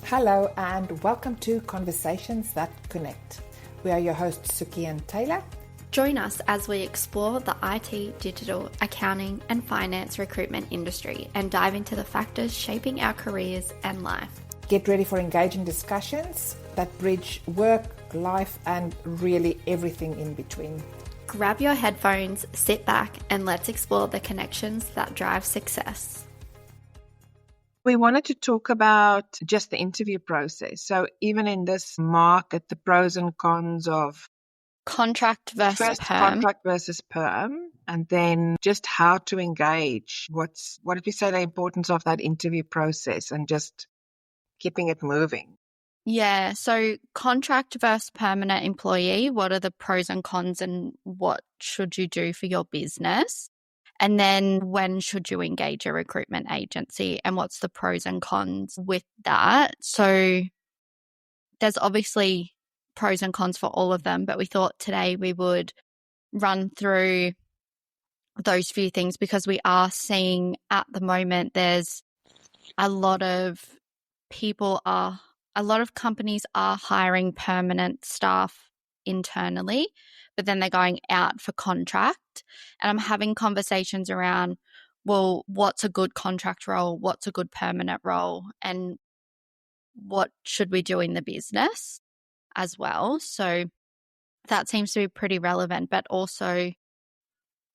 Hello and welcome to Conversations That Connect. We are your hosts Suki and Tayla. Join us as we explore the IT, digital, accounting and finance recruitment industry and dive into the factors shaping our careers and life. Get ready for engaging discussions that bridge work, life and really everything in between. Grab your headphones, sit back and let's explore the connections that drive success. We wanted to talk about just the interview process. So even in this market, the pros and cons of Contract versus perm. Contract versus perm, and then just how to engage. What did we say the importance of that interview process and just keeping it moving? Yeah, so contract versus permanent employee, what are the pros and cons and what should you do for your business? And then when should you engage a recruitment agency and what's the pros and cons with that? So there's obviously pros and cons for all of them, but we thought today we would run through those few things because we are seeing at the moment there's a lot of companies are hiring permanent staff internally, but then they're going out for contract. And I'm having conversations around, well, what's a good contract role? What's a good permanent role? And what should we do in the business as well? So that seems to be pretty relevant, but also,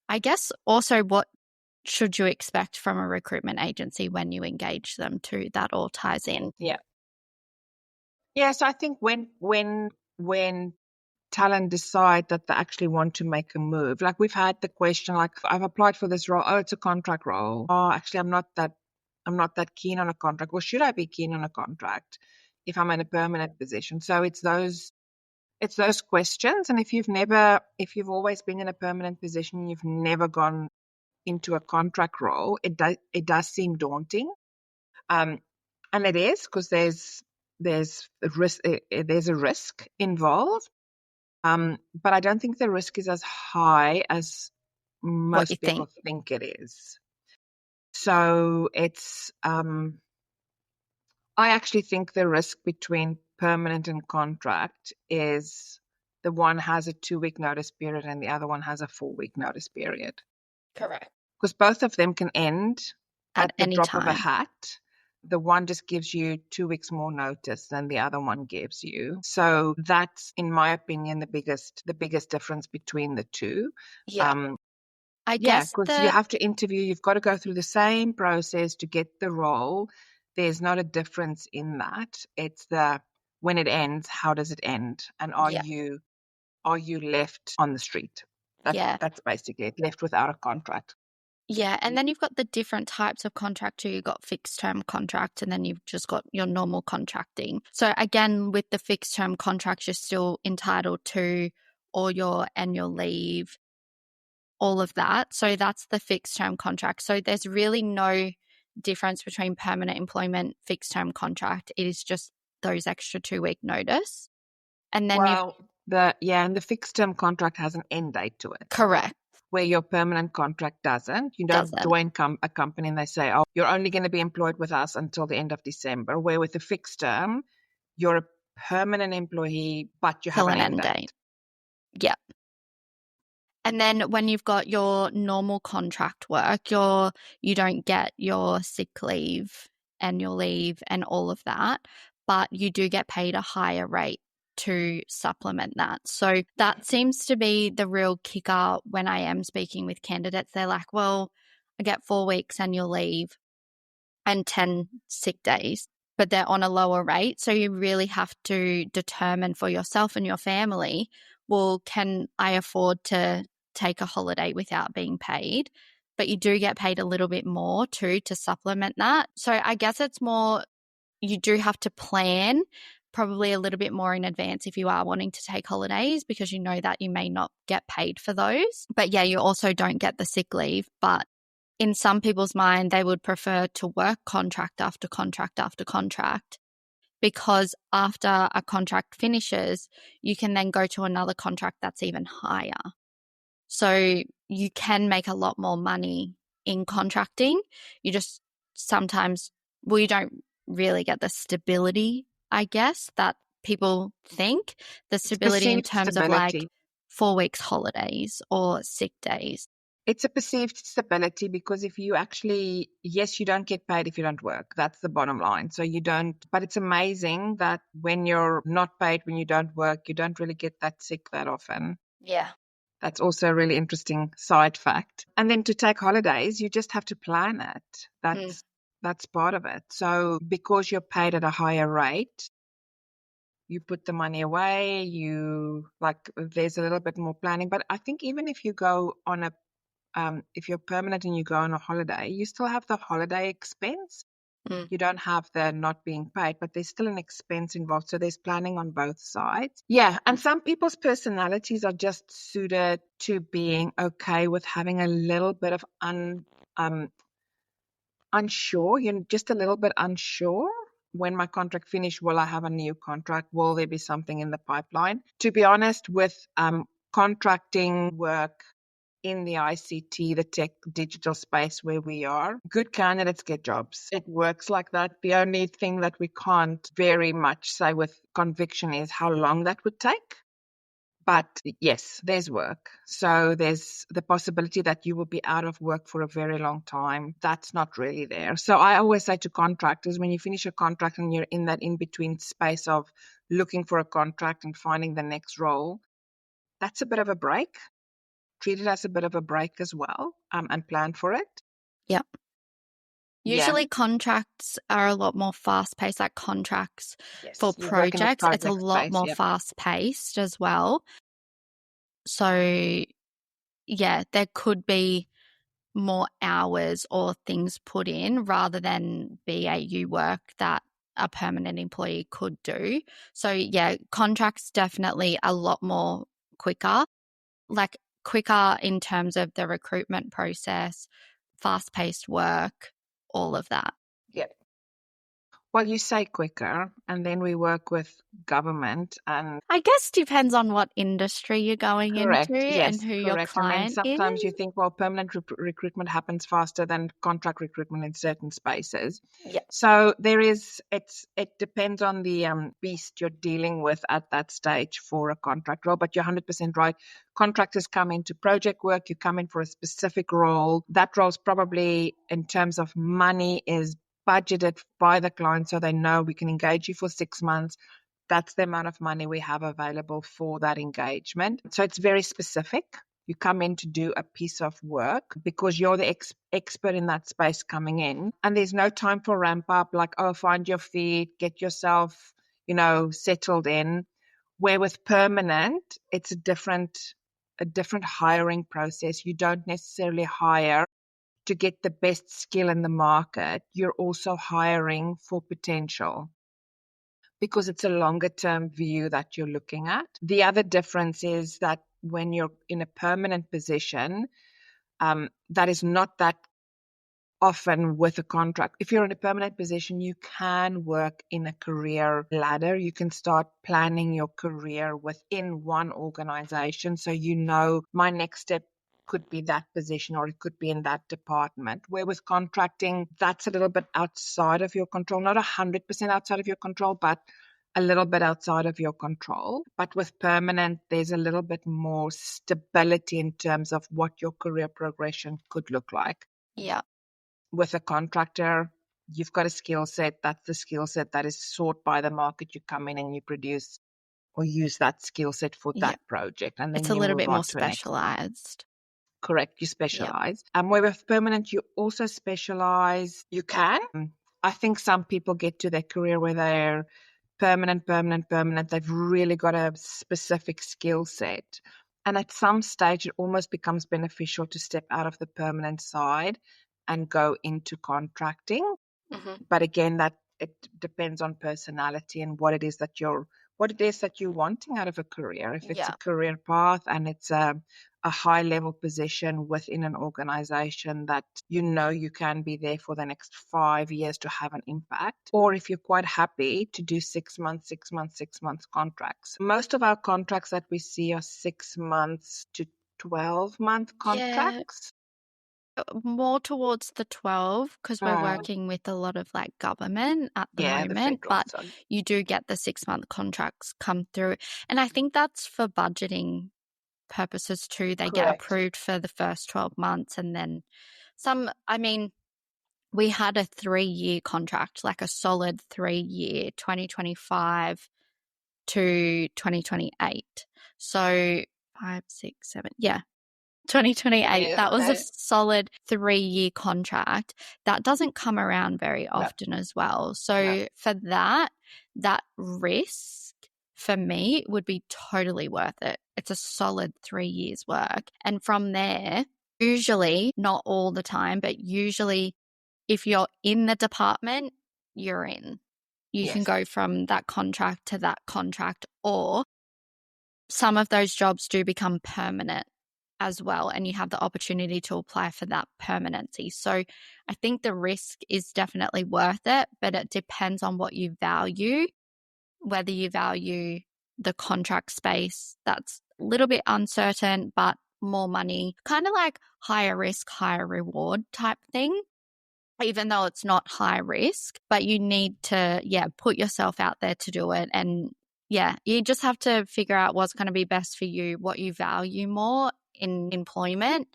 I guess also what should you expect from a recruitment agency when you engage them too? That all ties in. Yeah. Yeah, so I think when talent decide that they actually want to make a move, like we've had the question, like I've applied for this role, oh, it's a contract role. Oh, actually I'm not that keen on a contract. Well, should I be keen on a contract if I'm in a permanent position? So it's those questions. And if you've always been in a permanent position, you've never gone into a contract role, it does seem daunting. And it is because there's a risk involved. But I don't think the risk is as high as most people think it is. So it's I actually think the risk between permanent and contract is the one has a 2-week notice period and the other one has a 4-week notice period. Correct. Because both of them can end at the drop of a hat. The one just gives you 2 weeks more notice than the other one gives you. So that's, in my opinion, the biggest difference between the two. Yeah. I guess because you have to interview, you've got to go through the same process to get the role. There's not a difference in that. It's when it ends, how does it end? And are you left on the street? That's basically it, left without a contract. Yeah, and then you've got the different types of contract too. You've got fixed term contract and then you've just got your normal contracting. So again, with the fixed term contracts, you're still entitled to all your annual leave, all of that. So that's the fixed term contract. So there's really no difference between permanent employment, fixed term contract. It is just those extra 2-week notice. And then and the fixed term contract has an end date to it. Correct. Where your permanent contract doesn't. You don't join a company and they say, oh, you're only going to be employed with us until the end of December. Where with the fixed term, you're a permanent employee, but you have an end date. Yeah. And then when you've got your normal contract work, you don't get your sick leave, annual leave and all of that, but you do get paid a higher rate to supplement that. So that seems to be the real kicker when I am speaking with candidates. They're like, well, I get 4 weeks annual leave and 10 sick days, but they're on a lower rate. So you really have to determine for yourself and your family, well, can I afford to take a holiday without being paid? But you do get paid a little bit more too to supplement that. So I guess it's more, you do have to plan probably a little bit more in advance if you are wanting to take holidays because you know that you may not get paid for those. But yeah, you also don't get the sick leave. But in some people's mind, they would prefer to work contract after contract after contract because after a contract finishes, you can then go to another contract that's even higher. So you can make a lot more money in contracting. You just sometimes, well, you don't really get the stability, I guess, that people think. The It's stability in perceived terms of stability. like 4 weeks holidays or sick days. It's a perceived stability because if you actually, yes, you don't get paid if you don't work. That's the bottom line. So you don't, but it's amazing that when you're not paid, when you don't work, you don't really get that sick that often. Yeah. That's also a really interesting side fact. And then to take holidays, you just have to plan it. That's part of it. So because you're paid at a higher rate, you put the money away, there's a little bit more planning. But I think even if you go on if you're permanent and you go on a holiday, you still have the holiday expense. Mm. You don't have the not being paid, but there's still an expense involved. So there's planning on both sides. Yeah. And some people's personalities are just suited to being okay with having a little bit of unsure. You're just a little bit unsure. When my contract finish, will I have a new contract? Will there be something in the pipeline? To be honest, with contracting work in the ICT, the tech digital space where we are, good candidates get jobs. It works like that. The only thing that we can't very much say with conviction is how long that would take. But yes, there's work. So there's the possibility that you will be out of work for a very long time. That's not really there. So I always say to contractors, when you finish a contract and you're in that in-between space of looking for a contract and finding the next role, that's a bit of a break. Treat it as a bit of a break as well, and plan for it. Yeah. Yeah. Usually contracts are a lot more fast-paced, like contracts Yes, for you work in the projects. It's a project lot space, more yep. fast-paced as well. So, yeah, there could be more hours or things put in rather than BAU work that a permanent employee could do. So, yeah, contracts definitely a lot more quicker, like quicker in terms of the recruitment process, fast-paced work, all of that. Yep. Well, you say quicker, and then we work with government and I guess depends on what industry you're going correct, into yes, and who your correct. And then client sometimes is. you think, well, permanent recruitment happens faster than contract recruitment in certain spaces. Yeah. So it depends on the beast you're dealing with at that stage for a contract role. But you're 100% right. Contractors come into project work. You come in for a specific role. That role's probably, in terms of money, is budgeted by the client, so they know we can engage you for 6 months. That's the amount of money we have available for that engagement. So it's very specific. You come in to do a piece of work because you're the expert in that space coming in. And there's no time for ramp up, like, oh, find your feet, get yourself, settled in. Where with permanent, it's a different hiring process. You don't necessarily hire to get the best skill in the market. You're also hiring for potential, because it's a longer term view that you're looking at. The other difference is that when you're in a permanent position, that is not that often with a contract. If you're in a permanent position, you can work in a career ladder. You can start planning your career within one organization. So my next step could be that position, or it could be in that department. Where with contracting, that's a little bit outside of your control, not 100% outside of your control, but a little bit outside of your control. But with permanent, there's a little bit more stability in terms of what your career progression could look like. Yeah. With a contractor, you've got a skill set. That's the skill set that is sought by the market. You come in and you produce or use that skill set for that project, and then It's a you little move bit on more to the next. specialized. Correct, you specialize. Where with permanent, you also specialize. You can. I think some people get to their career where they're permanent. They've really got a specific skill set. And at some stage, it almost becomes beneficial to step out of the permanent side and go into contracting. Mm-hmm. But again, that it depends on personality and what it is that you're wanting out of a career. If it's a career path and it's a high level position within an organization that you can be there for the next 5 years to have an impact, or if you're quite happy to do 6 months contracts. Most of our contracts that we see are 6 months to 12-month contracts. more towards the 12 because we're working with a lot of like government at the the moment, federal but side. you do get the 6-month contracts come through. And I think that's for budgeting purposes too. They get Correct. approved for the first 12 months and then some, I mean, we had a 3-year contract, like a solid 3-year, 2025 to 2028. So 5, 6, 7, yeah. 2028. Yeah, That was a okay. solid 3-year contract. That doesn't come around very often as well. So for that risk for me would be totally worth it. It's a solid 3 years work. And from there, usually, not all the time, but usually if you're in the department, you're in. You can Yes. go from that contract to that contract, or some of those jobs do become permanent as well, and you have the opportunity to apply for that permanency. So I think the risk is definitely worth it, but it depends on what you value, whether you value the contract space that's a little bit uncertain, but more money, kind of like higher risk, higher reward type thing, even though it's not high risk, but you need to, put yourself out there to do it. And you just have to figure out what's going to be best for you, what you value more in employment,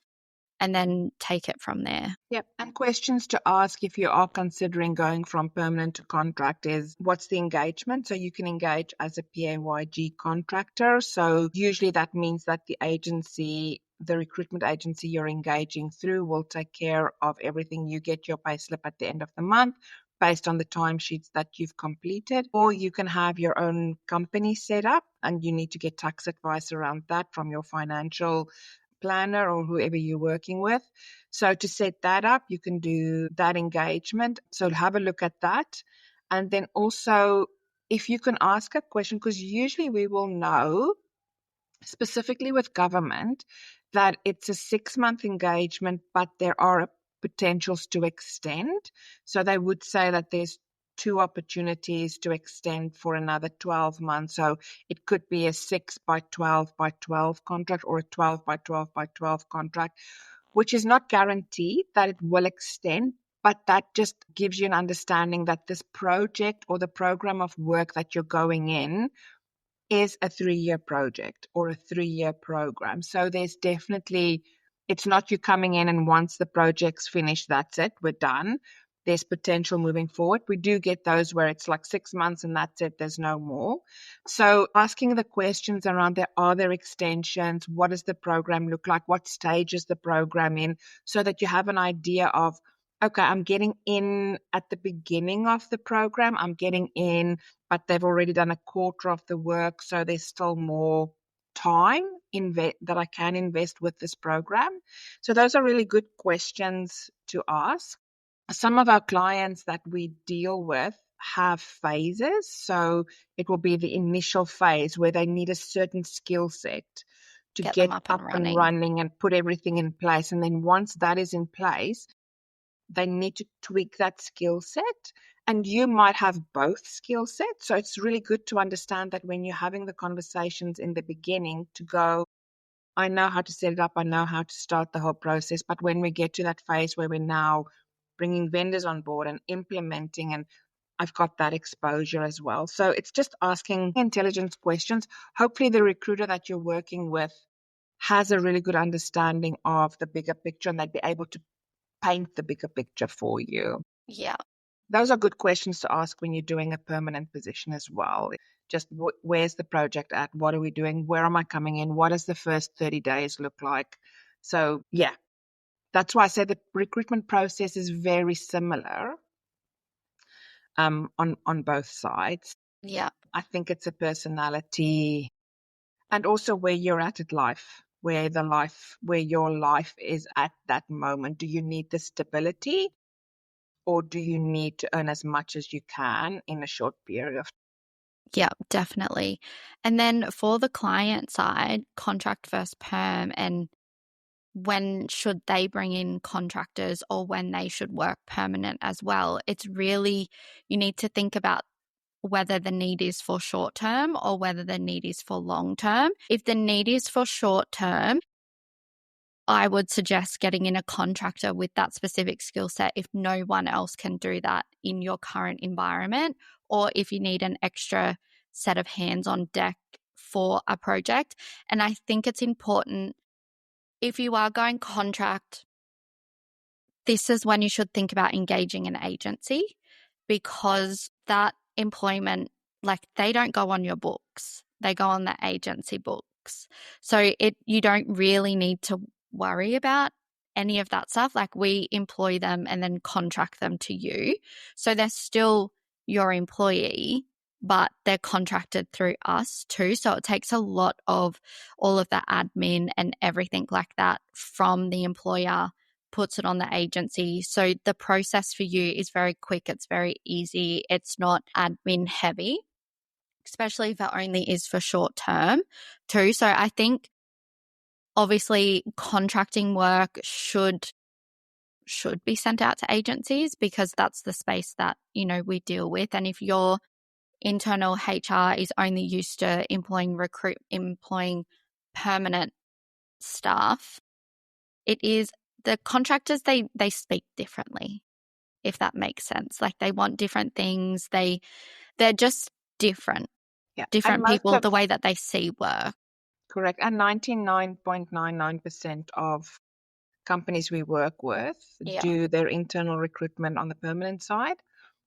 and then take it from there. Yep. And questions to ask if you are considering going from permanent to contract is what's the engagement? So you can engage as a PAYG contractor. So usually that means that the agency, the recruitment agency you're engaging through, will take care of everything. You get your payslip at the end of the month based on the timesheets that you've completed, or you can have your own company set up and you need to get tax advice around that from your financial planner or whoever you're working with. So to set that up, you can do that engagement. So have a look at that. And then also, if you can ask a question, because usually we will know, specifically with government, that it's a 6-month engagement, but there are potentials to extend. So they would say that there's 2 opportunities to extend for another 12 months. So it could be a 6 by 12 by 12 contract or a 12 by 12 by 12 contract, which is not guaranteed that it will extend, but that just gives you an understanding that this project or the program of work that you're going in is a 3-year project or a 3-year program. So there's definitely, it's not you coming in and once the project's finished, that's it, we're done. There's potential moving forward. We do get those where it's like 6 months and that's it, there's no more. So asking the questions around there, are there extensions? What does the program look like? What stage is the program in? So that you have an idea of, okay, I'm getting in at the beginning of the program. I'm getting in, but they've already done a quarter of the work. So there's still more time that I can invest with this program. So those are really good questions to ask. Some of our clients that we deal with have phases. So it will be the initial phase where they need a certain skill set to Get get them up up and and running. running and put everything in place. And then once that is in place, they need to tweak that skill set. And you might have both skill sets. So it's really good to understand that when you're having the conversations in the beginning, to go, I know how to set it up, I know how to start the whole process. But when we get to that phase where we're now bringing vendors on board and implementing, and I've got that exposure as well. So it's just asking intelligent questions. Hopefully the recruiter that you're working with has a really good understanding of the bigger picture and they'd be able to paint the bigger picture for you. Yeah. Those are good questions to ask when you're doing a permanent position as well. Just where's the project at? What are we doing? Where am I coming in? What does the first 30 days look like? So, yeah, that's why I say the recruitment process is very similar on both sides. Yeah. I think it's a personality and also where you're at in life, where your life is at that moment. Do you need the stability? Or do you need to earn as much as you can in a short period of time? Yeah, definitely. And then for the client side, contract versus perm, and when should they bring in contractors or when they should work permanent as well. It's really, you need to think about whether the need is for short term or whether the need is for long term. If the need is for short term, I would suggest getting in a contractor with that specific skill set if no one else can do that in your current environment, or if you need an extra set of hands on deck for a project. And I think it's important, if you are going contract, this is when you should think about engaging an agency, because that employment, like, they don't go on your books, they go on the agency books. So you don't really need to worry about any of that stuff. Like, we employ them and then contract them to you. So they're still your employee, but they're contracted through us too. So it takes a lot of all of the admin and everything like that from the employer, puts it on the agency. So the process for you is very quick. It's very easy. It's not admin heavy, especially if it only is for short term too. So I think obviously contracting work should be sent out to agencies, because that's the space that, we deal with. And if your internal HR is only used to employing permanent staff, the contractors, they speak differently, if that makes sense. Like, they want different things. They're just different. Yeah. Different people, the way that they see work. Correct. And 99.99% of companies we work with do their internal recruitment on the permanent side,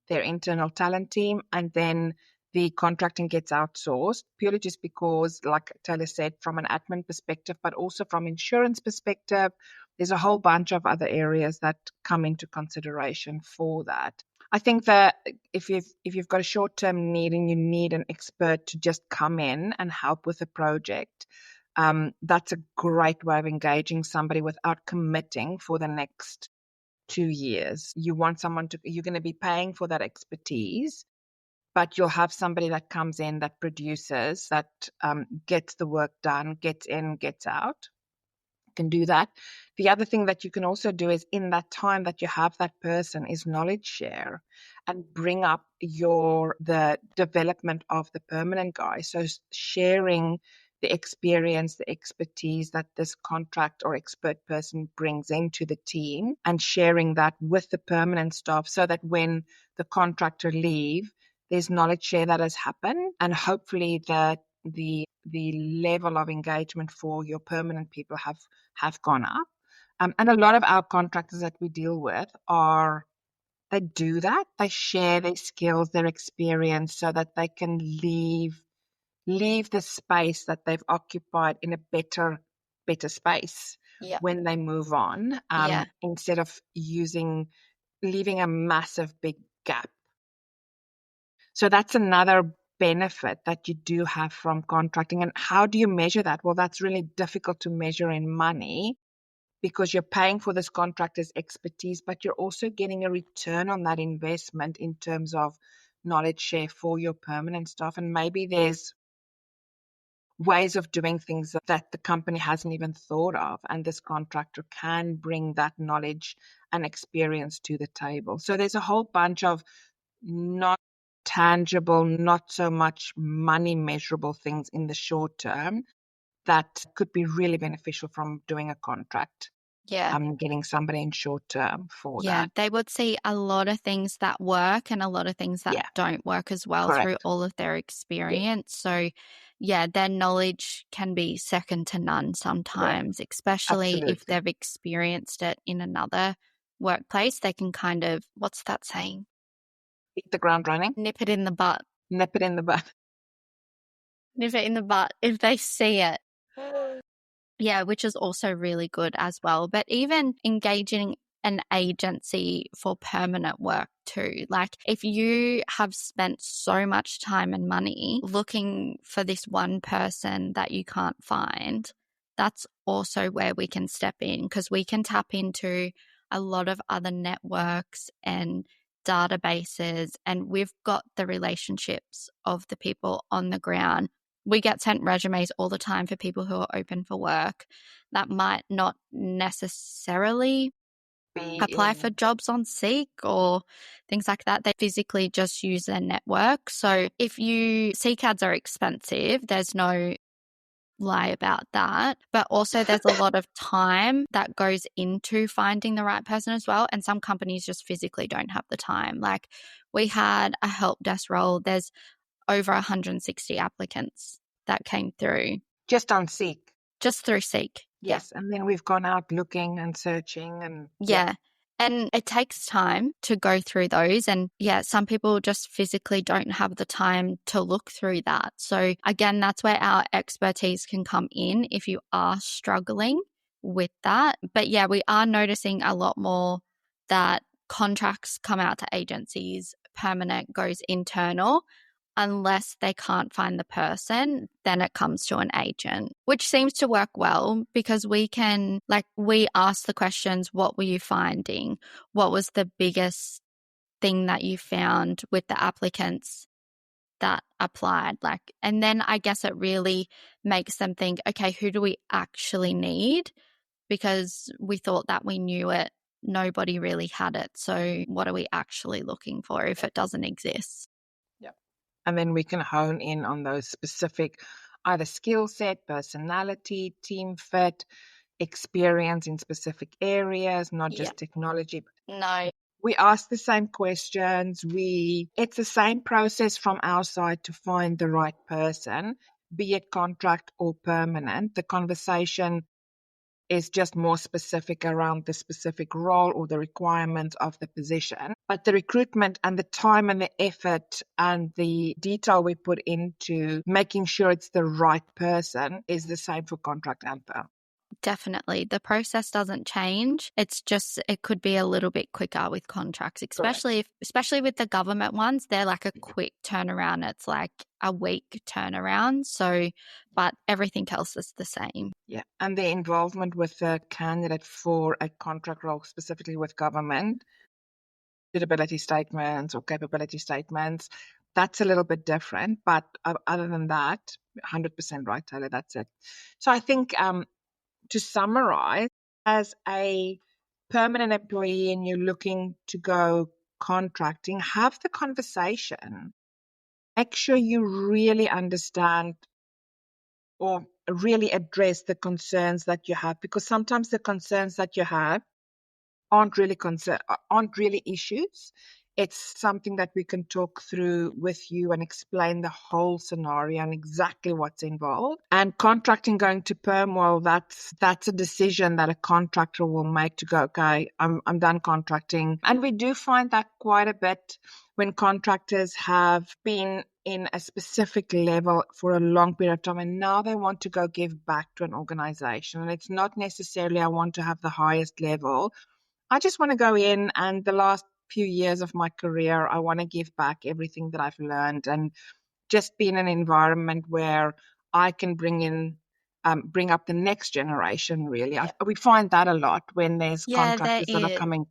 their internal talent team, and then the contracting gets outsourced, purely just because, like Tayla said, from an admin perspective, but also from insurance perspective, there's a whole bunch of other areas that come into consideration for that. I think that if you've got a short-term need and you need an expert to just come in and help with a project, that's a great way of engaging somebody without committing for the next 2 years. You want someone you're going to be paying for that expertise, but you'll have somebody that comes in, that produces, that gets the work done, gets in, gets out. Can do that. The other thing that you can also do is, in that time that you have that person, is knowledge share and bring up the development of the permanent guy. So sharing the experience, the expertise that this contract or expert person brings into the team, and sharing that with the permanent staff, so that when the contractor leave, there's knowledge share that has happened, and hopefully the level of engagement for your permanent people have gone up. And a lot of our contractors that we deal with they do that. They share their skills, their experience, so that they can leave the space that they've occupied in a better space when they move on, instead of leaving a massive big gap. So that's another benefit that you do have from contracting. And how do you measure that? Well, that's really difficult to measure in money, because you're paying for this contractor's expertise, but you're also getting a return on that investment in terms of knowledge share for your permanent staff. And maybe there's ways of doing things that the company hasn't even thought of, and this contractor can bring that knowledge and experience to the table. So there's a whole bunch of not tangible, not so much money measurable things in the short term that could be really beneficial from doing a contract. Getting somebody in short term for that. Yeah, they would see a lot of things that work and a lot of things that don't work as well. Correct. Through all of their experience. So their knowledge can be second to none sometimes, especially Absolutely. if they've experienced it in another workplace. They can kind of, what's that saying? Hit the ground running. Nip it in the butt. Nip it in the butt. Nip it in the butt if they see it. Yeah, which is also really good as well. But even engaging an agency for permanent work too. Like, if you have spent so much time and money looking for this one person that you can't find, that's also where we can step in, because we can tap into a lot of other networks and databases, and we've got the relationships of the people on the ground. We get sent resumes all the time for people who are open for work that might not necessarily apply for jobs on Seek or things like that. They physically just use their network. So if Seek ads are expensive, there's no lie about that. But also there's a lot of time that goes into finding the right person as well. And some companies just physically don't have the time. Like we had a help desk role. There's over 160 applicants that came through. Just on Seek. Just through Seek. Yes. And then we've gone out looking and searching and Yeah. And it takes time to go through those. And yeah, some people just physically don't have the time to look through that. So again, that's where our expertise can come in if you are struggling with that. But yeah, we are noticing a lot more that contracts come out to agencies, permanent goes internal. Unless they can't find the person, then it comes to an agent, which seems to work well because we can, like, we ask the questions, what were you finding? What was the biggest thing that you found with the applicants that applied? Like, and then I guess it really makes them think, okay, who do we actually need? Because we thought that we knew it. Nobody really had it. So what are we actually looking for if it doesn't exist? And then we can hone in on those specific either skill set, personality, team fit, experience in specific areas, not just technology. No. We ask the same questions. It's the same process from our side to find the right person, be it contract or permanent. The conversation is just more specific around the specific role or the requirements of the position. But the recruitment and the time and the effort and the detail we put into making sure it's the right person is the same for contract and perm. Definitely. The process doesn't change. It's just, it could be a little bit quicker with contracts, especially with the government ones. They're like a quick turnaround. It's like a week turnaround. So, but everything else is the same. Yeah. And the involvement with the candidate for a contract role, specifically with government, suitability statements or capability statements, that's a little bit different. But other than that, 100% right, Tayla, that's it. So I think to summarize, as a permanent employee and you're looking to go contracting, have the conversation. Make sure you really understand or really address the concerns that you have, because sometimes the concerns that you have aren't really issues. It's something that we can talk through with you and explain the whole scenario and exactly what's involved. And contracting going to perm, well, that's a decision that a contractor will make to go, okay, I'm done contracting. And we do find that quite a bit when contractors have been in a specific level for a long period of time and now they want to go give back to an organization. And it's not necessarily I want to have the highest level. I just want to go in, and the last few years of my career, I want to give back everything that I've learned and just be in an environment where I can bring up the next generation, really. We find that a lot when there's contractors that are coming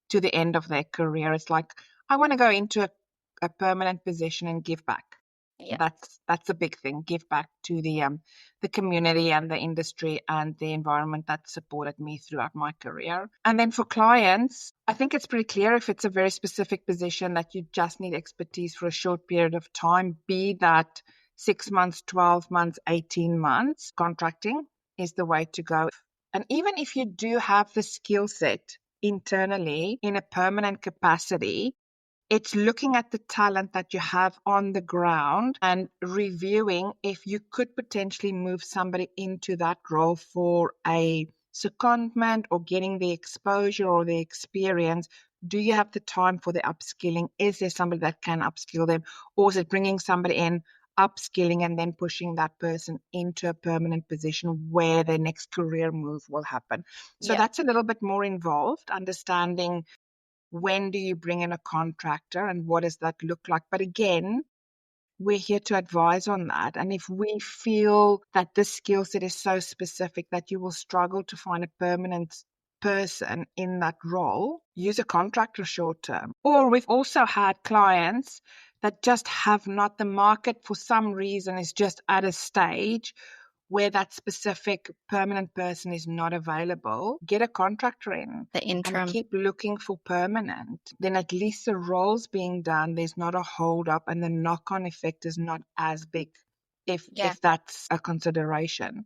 to the end of their career. It's like, I want to go into a permanent position and give back. Yeah. That's a big thing. Give back to the community and the industry and the environment that supported me throughout my career. And then for clients, I think it's pretty clear if it's a very specific position that you just need expertise for a short period of time, be that 6 months, 12 months, 18 months, contracting is the way to go. And even if you do have the skill set internally in a permanent capacity, it's looking at the talent that you have on the ground and reviewing if you could potentially move somebody into that role for a secondment or getting the exposure or the experience. Do you have the time for the upskilling? Is there somebody that can upskill them? Or is it bringing somebody in, upskilling, and then pushing that person into a permanent position where their next career move will happen? So that's a little bit more involved, understanding when do you bring in a contractor and what does that look like? But again, we're here to advise on that. And if we feel that this skill set is so specific that you will struggle to find a permanent person in that role, use a contractor short term. Or we've also had clients that just have not, the market for some reason is just at a stage where that specific permanent person is not available. Get a contractor in. The interim. And keep looking for permanent. Then at least the role's being done. There's not a hold up and the knock-on effect is not as big if that's a consideration.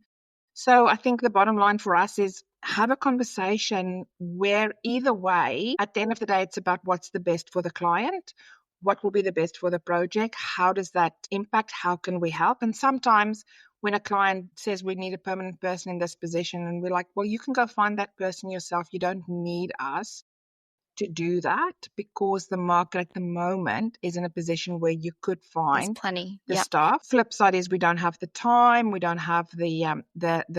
So I think the bottom line for us is have a conversation where either way, at the end of the day, it's about what's the best for the client, what will be the best for the project, how does that impact, how can we help? And sometimes when a client says we need a permanent person in this position, and we're like, well, you can go find that person yourself. You don't need us to do that, because the market at the moment is in a position where you could There's find plenty. the Yep. staff. Flip side is we don't have the time, we don't have the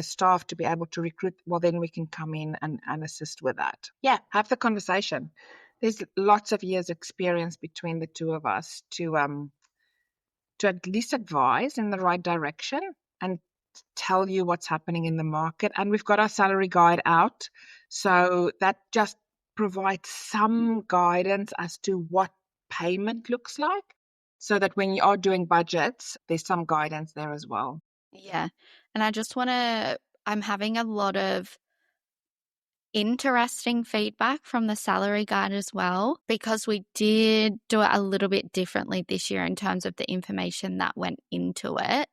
staff to be able to recruit. Well, then we can come in and assist with that. Yeah, have the conversation. There's lots of years experience between the two of us to at least advise in the right direction and tell you what's happening in the market. And we've got our salary guide out, so that just provides some guidance as to what payment looks like, so that when you are doing budgets, there's some guidance there as well. Yeah. And I just I'm having a lot of interesting feedback from the salary guide as well, because we did do it a little bit differently this year in terms of the information that went into it.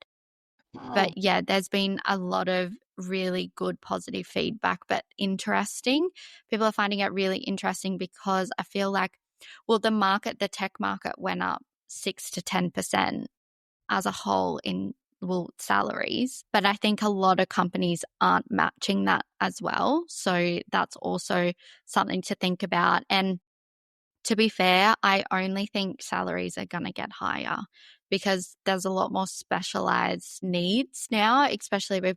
But yeah, there's been a lot of really good positive feedback, but interesting. People are finding it really interesting because I feel like, well, the tech market went up 6 to 10% as a whole in salaries, but I think a lot of companies aren't matching that as well. So that's also something to think about. And to be fair, I only think salaries are going to get higher because there's a lot more specialized needs now, especially we're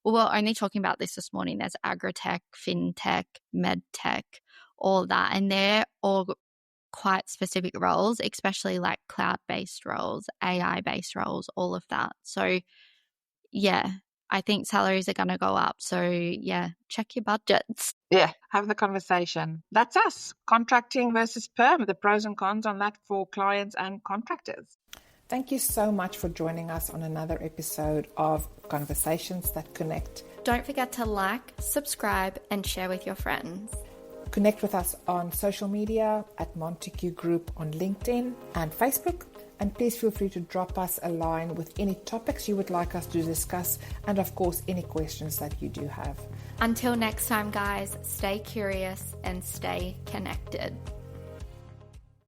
only talking about this morning. There's agritech, fintech, medtech, all that. And they're all quite specific roles, especially like cloud-based roles, AI-based roles, all of that. So yeah, I think salaries are going to go up. So yeah, check your budgets. Yeah, have the conversation. That's us, contracting versus perm, the pros and cons on that for clients and contractors. Thank you so much for joining us on another episode of Conversations That Connect. Don't forget to like, subscribe, and share with your friends. Connect with us on social media at Montague Group on LinkedIn and Facebook. And please feel free to drop us a line with any topics you would like us to discuss, and of course, any questions that you do have. Until next time, guys, stay curious and stay connected.